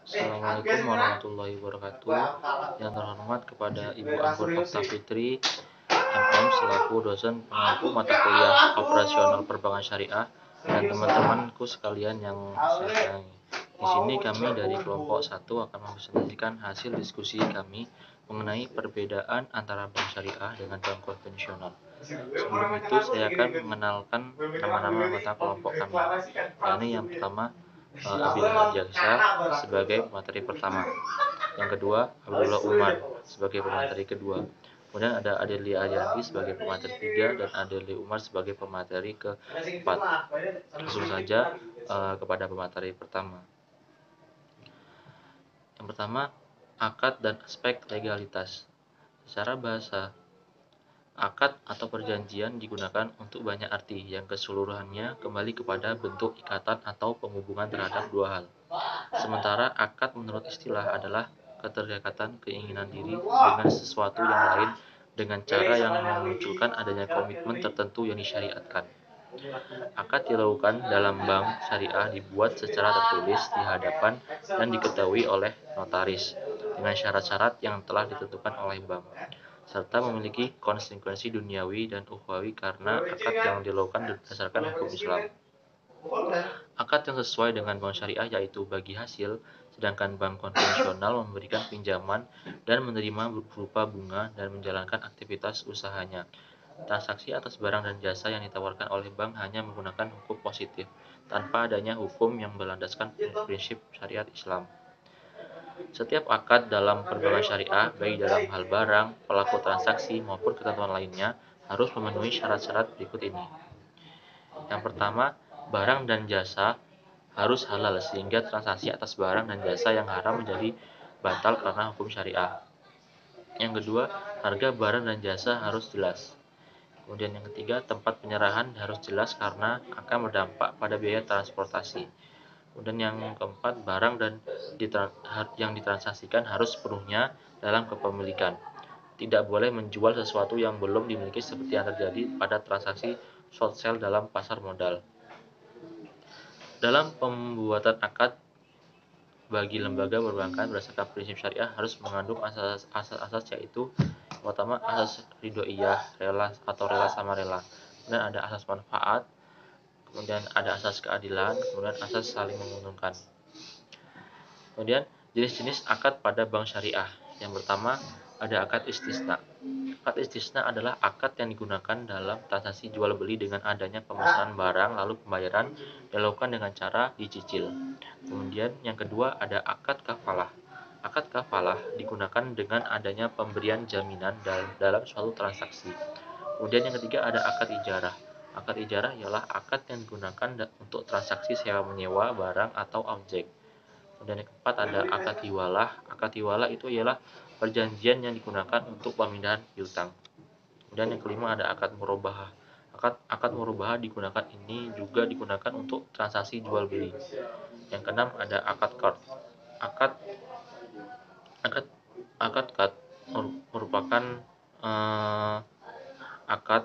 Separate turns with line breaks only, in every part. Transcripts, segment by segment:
Assalamualaikum warahmatullahi wabarakatuh. Yang terhormat kepada Ibu Anggun Okta Fitri, MM selaku dosen pengampu mata kuliah operasional perbankan syariah dan teman-temanku sekalian yang saya sayangi. Di sini kami dari kelompok 1 akan mempresentasikan hasil diskusi kami mengenai perbedaan antara bank syariah dengan bank konvensional. Sebelum itu saya akan mengenalkan nama-nama anggota kelompok kami. Ini yang pertama Abdullah Jaksa sebagai pemateri pertama. Yang kedua Abdullah Umar sebagai pemateri kedua. Kemudian ada Adelia Arianti sebagai pemateri 3 dan Adelia Umar sebagai pemateri keempat. Langsung saja kepada pemateri pertama. Yang pertama, akad dan aspek legalitas. Secara bahasa, akad atau perjanjian digunakan untuk banyak arti yang keseluruhannya kembali kepada bentuk ikatan atau penghubungan terhadap dua hal. Sementara akad menurut istilah adalah keterikatan keinginan diri dengan sesuatu yang lain dengan cara yang memunculkan adanya komitmen tertentu yang disyariatkan. Akad dilakukan dalam bank syariah dibuat secara tertulis di hadapan dan diketahui oleh notaris dengan syarat-syarat yang telah ditentukan oleh bank, serta memiliki konsekuensi duniawi dan ukhrawi karena akad yang dilakukan berdasarkan hukum Islam. Akad yang sesuai dengan bank syariah yaitu bagi hasil, sedangkan bank konvensional memberikan pinjaman dan menerima berupa bunga dan menjalankan aktivitas usahanya. Transaksi atas barang dan jasa yang ditawarkan oleh bank hanya menggunakan hukum positif, tanpa adanya hukum yang berlandaskan prinsip syariat Islam. Setiap akad dalam perbankan syariah, baik dalam hal barang, pelaku transaksi, maupun ketentuan lainnya, harus memenuhi syarat-syarat berikut ini. Yang pertama, barang dan jasa harus halal sehingga transaksi atas barang dan jasa yang haram menjadi batal karena hukum syariah. Yang kedua, harga barang dan jasa harus jelas. Kemudian yang ketiga, tempat penyerahan harus jelas karena akan berdampak pada biaya transportasi. Kemudian yang keempat, barang dan yang ditransaksikan harus sepenuhnya dalam kepemilikan. Tidak boleh menjual sesuatu yang belum dimiliki seperti yang terjadi pada transaksi short sale dalam pasar modal. Dalam pembuatan akad bagi lembaga perbankan berdasarkan prinsip syariah harus mengandung asas-asas yaitu pertama asas ridhoiyah, rela atau rela sama rela. Kemudian ada asas manfaat, kemudian ada asas keadilan, kemudian asas saling menguntungkan. Kemudian jenis-jenis akad pada bank syariah. Yang pertama ada akad istisna. Akad istisna adalah akad yang digunakan dalam transaksi jual beli dengan adanya pemesanan barang lalu pembayaran dilakukan dengan cara dicicil. Kemudian yang kedua ada akad kafalah. Akad kafalah digunakan dengan adanya pemberian jaminan dalam suatu transaksi. Kemudian yang ketiga ada akad ijarah. Akad ijarah ialah akad yang digunakan untuk transaksi sewa menyewa barang atau objek. Kemudian yang keempat ada akad hiwalah. Akad hiwalah itu ialah perjanjian yang digunakan untuk pemindahan piutang. Kemudian yang kelima ada akad murabahah. Akad murabahah juga digunakan untuk transaksi jual beli. Yang keenam ada akad qard. Akad qard merupakan akad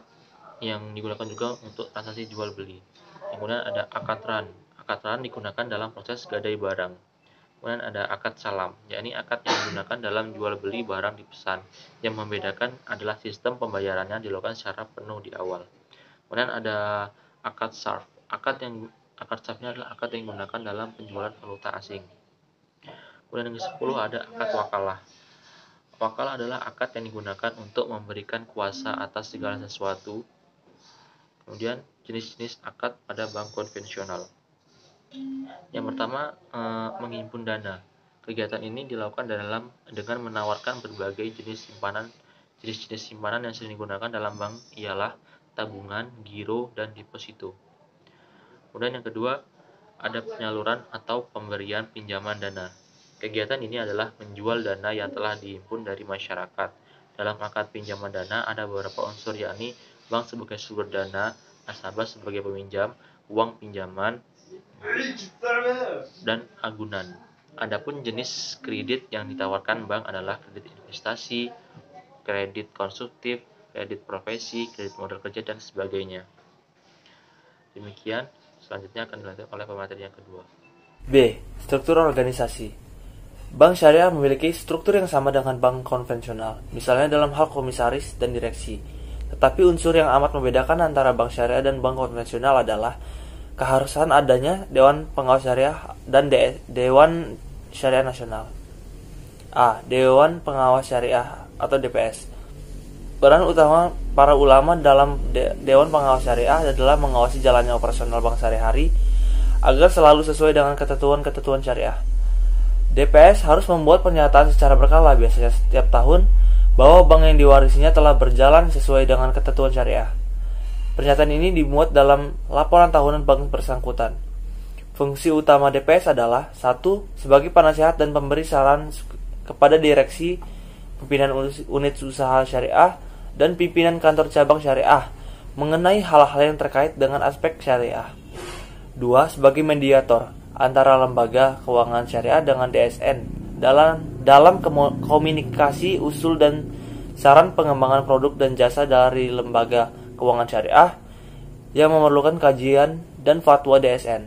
yang digunakan juga untuk transaksi jual beli. Kemudian ada akad ran. Akad ran digunakan dalam proses gadai barang. Kemudian ada akad salam, yakni akad yang digunakan dalam jual beli barang dipesan. Yang membedakan adalah sistem pembayarannya dilakukan secara penuh di awal. Kemudian ada akad sarf. Akad sarfnya adalah akad yang digunakan dalam penjualan valuta asing. Kemudian yang ke-10 ada akad wakalah. Wakalah adalah akad yang digunakan untuk memberikan kuasa atas segala sesuatu. Kemudian jenis-jenis akad pada bank konvensional. Yang pertama, menghimpun dana. Kegiatan ini dilakukan dengan menawarkan berbagai jenis simpanan. Jenis-jenis simpanan yang sering digunakan dalam bank ialah tabungan, giro, dan deposito. Kemudian yang kedua, ada penyaluran atau pemberian pinjaman dana. Kegiatan ini adalah menjual dana yang telah dihimpun dari masyarakat. Dalam akad pinjaman dana ada beberapa unsur, yakni bank sebagai sumber dana, nasabah sebagai peminjam, uang pinjaman, dan agunan. Adapun jenis kredit yang ditawarkan bank adalah kredit investasi, kredit konsumtif, kredit profesi, kredit modal kerja, dan sebagainya. Demikian, selanjutnya akan dilanjutkan oleh pemateri yang kedua.
B. Struktur organisasi. Bank syariah memiliki struktur yang sama dengan bank konvensional, misalnya dalam hal komisaris dan direksi. Tetapi unsur yang amat membedakan antara bank syariah dan bank konvensional adalah keharusan adanya Dewan Pengawas Syariah dan Dewan Syariah Nasional. A. Dewan Pengawas Syariah atau DPS. Peran utama para ulama dalam Dewan Pengawas Syariah adalah mengawasi jalannya operasional bank sehari-hari agar selalu sesuai dengan ketentuan-ketentuan syariah. DPS harus membuat pernyataan secara berkala, biasanya setiap tahun, bahwa bank yang diwarisinya telah berjalan sesuai dengan ketentuan syariah. Pernyataan ini dimuat dalam laporan tahunan bank bersangkutan. Fungsi utama DPS adalah 1. Sebagai penasihat dan pemberi saran kepada direksi, pimpinan unit usaha syariah, dan pimpinan kantor cabang syariah mengenai hal-hal yang terkait dengan aspek syariah. 2. Sebagai mediator antara lembaga keuangan syariah dengan DSN dalam komunikasi usul dan saran pengembangan produk dan jasa dari lembaga keuangan syariah yang memerlukan kajian dan fatwa DSN.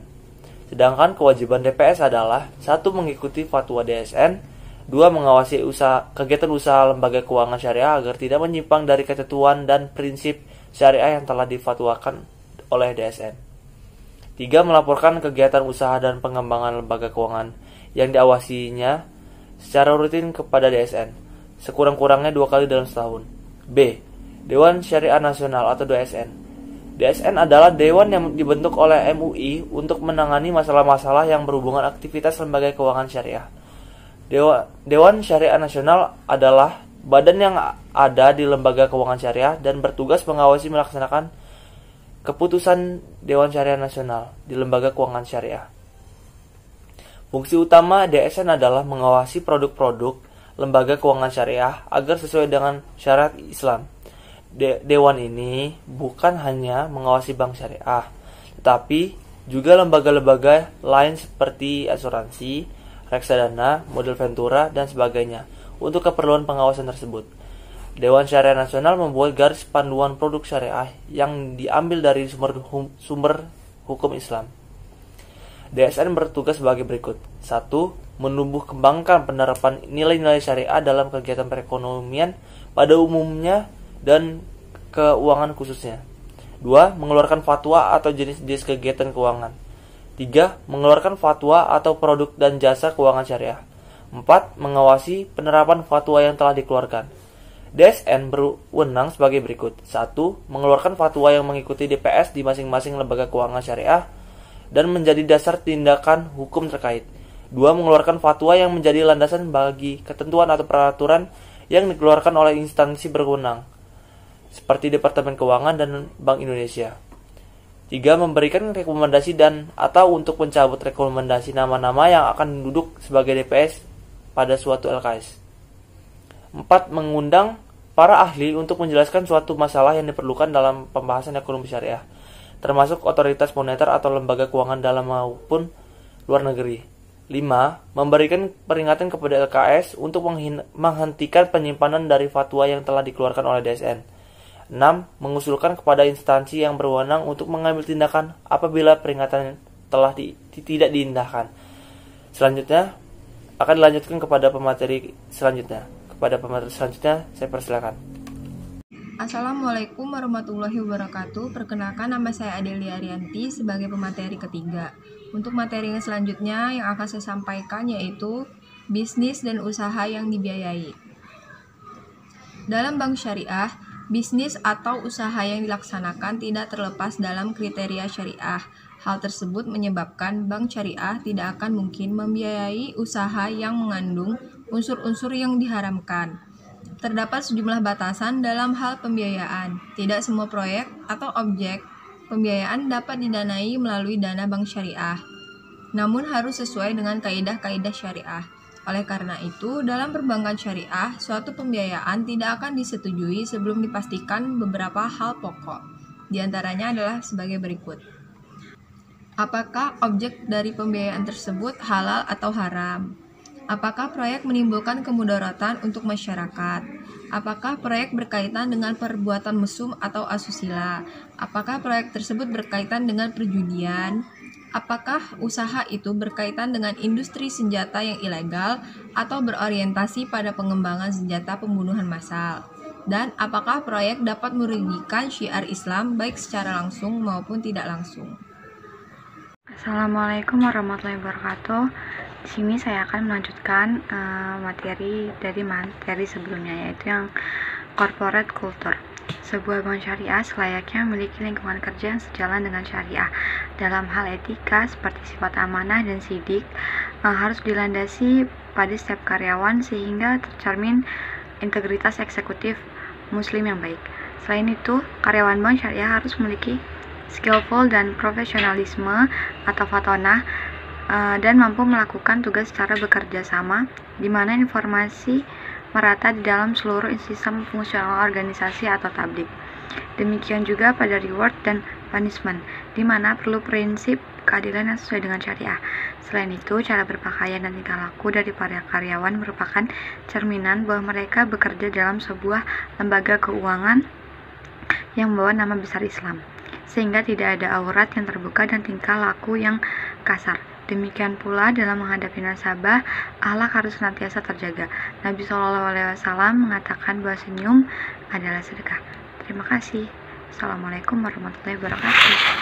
Sedangkan kewajiban DPS adalah 1. Mengikuti fatwa DSN, 2. Mengawasi kegiatan usaha lembaga keuangan syariah agar tidak menyimpang dari ketentuan dan prinsip syariah yang telah difatwakan oleh DSN. 3. Melaporkan kegiatan usaha dan pengembangan lembaga keuangan yang diawasinya secara rutin kepada DSN, sekurang-kurangnya 2 kali dalam setahun. B. Dewan Syariah Nasional atau DSN. DSN adalah dewan yang dibentuk oleh MUI untuk menangani masalah-masalah yang berhubungan aktivitas lembaga keuangan syariah. Dewan Syariah Nasional adalah badan yang ada di lembaga keuangan syariah dan bertugas mengawasi melaksanakan keputusan Dewan Syariah Nasional di lembaga keuangan syariah. Fungsi utama DSN adalah mengawasi produk-produk lembaga keuangan syariah agar sesuai dengan syariat Islam. Dewan ini bukan hanya mengawasi bank syariah, tetapi juga lembaga-lembaga lain seperti asuransi, reksadana, model ventura, dan sebagainya untuk keperluan pengawasan tersebut. Dewan Syariah Nasional membuat garis panduan produk syariah yang diambil dari sumber hukum Islam. DSN bertugas sebagai berikut. 1. Menumbuh kembangkan penerapan nilai-nilai syariah dalam kegiatan perekonomian pada umumnya dan keuangan khususnya. 2. Mengeluarkan fatwa atau jenis-jenis kegiatan keuangan. 3. Mengeluarkan fatwa atau produk dan jasa keuangan syariah. 4. Mengawasi penerapan fatwa yang telah dikeluarkan. DSN berwenang sebagai berikut. 1. Mengeluarkan fatwa yang mengikuti DPS di masing-masing lembaga keuangan syariah dan menjadi dasar tindakan hukum terkait. 2. Mengeluarkan fatwa yang menjadi landasan bagi ketentuan atau peraturan yang dikeluarkan oleh instansi berwenang, seperti Departemen Keuangan dan Bank Indonesia. 3. Memberikan rekomendasi dan atau untuk mencabut rekomendasi nama-nama yang akan duduk sebagai DPS pada suatu LKS. 4. Mengundang para ahli untuk menjelaskan suatu masalah yang diperlukan dalam pembahasan ekonomi syariah, termasuk otoritas moneter atau lembaga keuangan dalam maupun luar negeri. 5. Memberikan peringatan kepada LKS untuk menghentikan penyimpanan dari fatwa yang telah dikeluarkan oleh DSN. 6. Mengusulkan kepada instansi yang berwenang untuk mengambil tindakan apabila peringatan telah tidak diindahkan. Selanjutnya akan dilanjutkan kepada pemateri selanjutnya. Saya persilakan.
Assalamualaikum warahmatullahi wabarakatuh. Perkenalkan, nama saya Adelia Arianti sebagai pemateri ketiga. Untuk materi yang selanjutnya yang akan saya sampaikan yaitu bisnis dan usaha yang dibiayai. Dalam bank syariah, bisnis atau usaha yang dilaksanakan tidak terlepas dalam kriteria syariah. Hal tersebut menyebabkan bank syariah tidak akan mungkin membiayai usaha yang mengandung unsur-unsur yang diharamkan. Terdapat sejumlah batasan dalam hal pembiayaan. Tidak semua proyek atau objek pembiayaan dapat didanai melalui dana bank syariah, namun harus sesuai dengan kaidah-kaidah syariah. Oleh karena itu, dalam perbankan syariah, suatu pembiayaan tidak akan disetujui sebelum dipastikan beberapa hal pokok. Di antaranya adalah sebagai berikut. Apakah objek dari pembiayaan tersebut halal atau haram? Apakah proyek menimbulkan kemudaratan untuk masyarakat? Apakah proyek berkaitan dengan perbuatan mesum atau asusila? Apakah proyek tersebut berkaitan dengan perjudian? Apakah usaha itu berkaitan dengan industri senjata yang ilegal atau berorientasi pada pengembangan senjata pembunuhan massal? Dan apakah proyek dapat merugikan syiar Islam baik secara langsung maupun tidak langsung?
Assalamualaikum warahmatullahi wabarakatuh. Di sini saya akan melanjutkan materi dari materi sebelumnya, yaitu yang corporate culture. Sebuah bank syariah selayaknya memiliki lingkungan kerja yang sejalan dengan syariah. Dalam hal etika seperti sifat amanah dan sidik harus dilandasi pada setiap karyawan sehingga tercermin integritas eksekutif muslim yang baik. Selain itu, karyawan bank syariah harus memiliki skillful dan profesionalisme atau fatonah dan mampu melakukan tugas secara bekerja sama, di mana informasi merata di dalam seluruh sistem fungsional organisasi atau tablik. Demikian juga pada reward dan punishment, di mana perlu prinsip keadilan yang sesuai dengan syariah. Selain itu, cara berpakaian dan tingkah laku dari para karyawan merupakan cerminan bahwa mereka bekerja dalam sebuah lembaga keuangan yang membawa nama besar Islam, sehingga tidak ada aurat yang terbuka dan tingkah laku yang kasar. Demikian pula dalam menghadapi nasabah, akhlak harus senantiasa terjaga. Nabi SAW mengatakan bahwa senyum adalah sedekah. Terima kasih. Assalamualaikum warahmatullahi wabarakatuh.